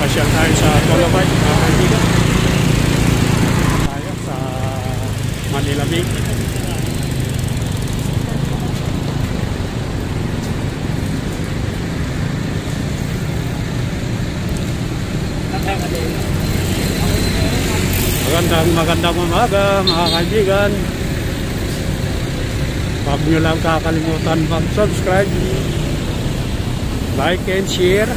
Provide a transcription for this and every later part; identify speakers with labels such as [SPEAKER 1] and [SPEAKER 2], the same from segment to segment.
[SPEAKER 1] Mamasyal tayo sa Dolomite, mga kaibigan. Tayo sa Manila Bay. Magandang umaga, mga kaibigan. Huwag nyo lang kakalimutan mag-subscribe, like and share.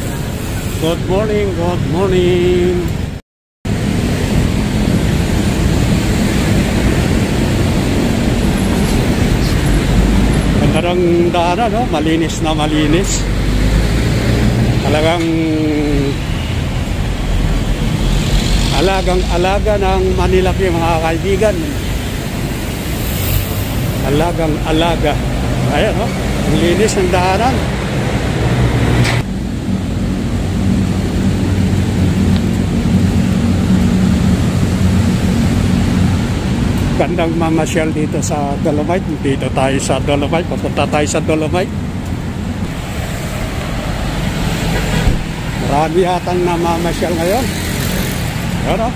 [SPEAKER 1] Good morning, good morning. Ganda ng daanan, no? Malinis na malinis. Talagang alagang-alaga ng Manila Bay, mga kaibigan. Alagang-alaga. Ayan, no? Ang linis ng daanan. Gandang mamasyal dito sa Dolomite. Dito tayo sa Dolomite. Papunta tayo sa Dolomite. Marami hatang na mamasyal ngayon. Ano?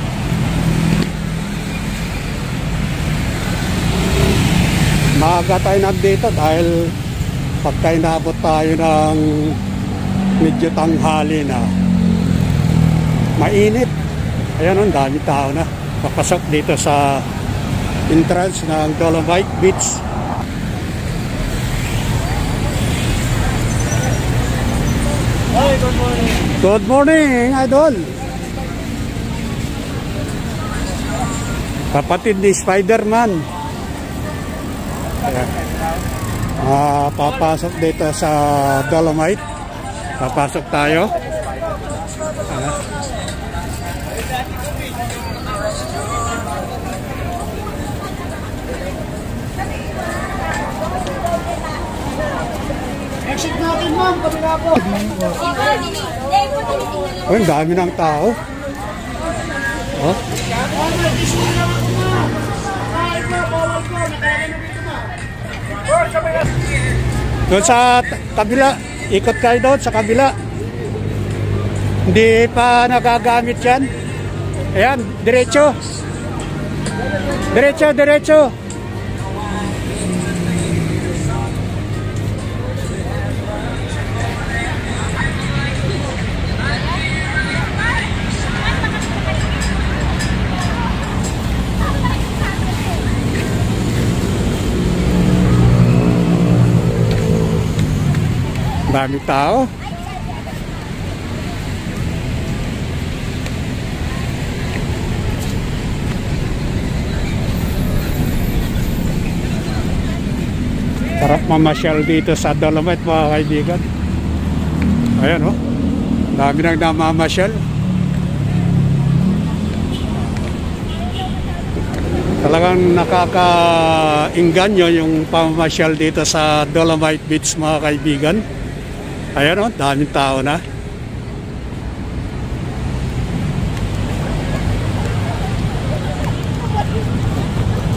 [SPEAKER 1] Maaga tayo nandito dahil pagka inabot tayo ng medyo tanghali na mainit. Ayan, ang dami tao na papasok dito sa entrance ng Dolomite Beach.
[SPEAKER 2] Hi, good morning.
[SPEAKER 1] Good morning, idol. Kapatid ni Spider-Man. Papasok dito sa Dolomite. Papasok tayo.
[SPEAKER 2] Exit natin, ma'am. Kabila po.
[SPEAKER 1] Ang dami ng tao. Oh. Doon sa kabila, ikot kayo doon sa kabila. Hindi pa nagagamit yan. Ayan, diretso. Diretso, diretso. Dami tao. Sarap mamasyal dito sa Dolomite, mga kaibigan. Ayan, oh. Dami nang namamasyal. Talagang nakaka-inganyo yung pamamasyal dito sa Dolomite Beach, mga kaibigan. Ayan, o, daming tao na.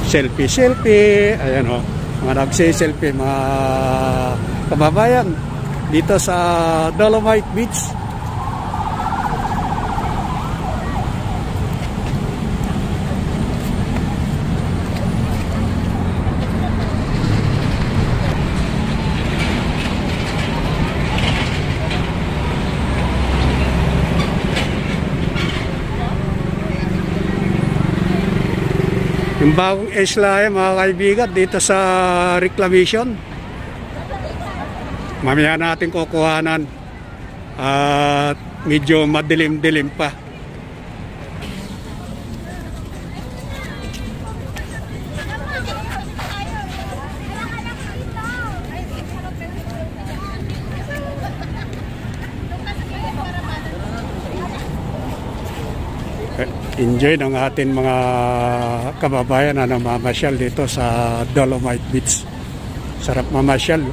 [SPEAKER 1] Selfie, selfie. Ayan, o, mga nagsiselfie, mga kababayan dito sa Dolomite Beach. Yung bagong isla, mga kaibigan, dito sa reclamation. Mamaya natin kukuhanan. At medyo madilim-dilim pa. Enjoy ng ating mga kababayan na namamasyal dito sa Dolomite Beach. Sarap mamasyal.